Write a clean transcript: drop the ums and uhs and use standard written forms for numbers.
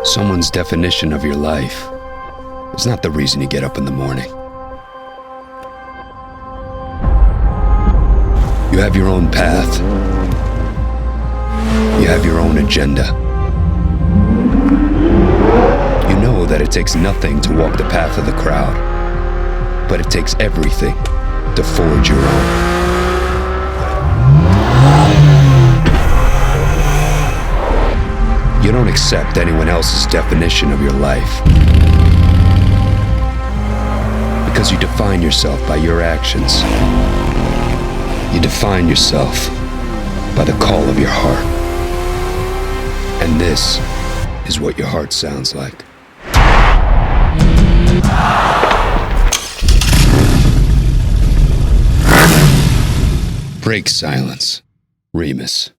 Someone's definition of your life is not the reason you get up in the morning. You have your own path. You have your own agenda. You know that it takes nothing to walk the path of the crowd, but it takes everything to forge your own. You don't accept anyone else's definition of your life, because you define yourself by your actions. You define yourself by the call of your heart. And this is what your heart sounds like. Break silence, Remus.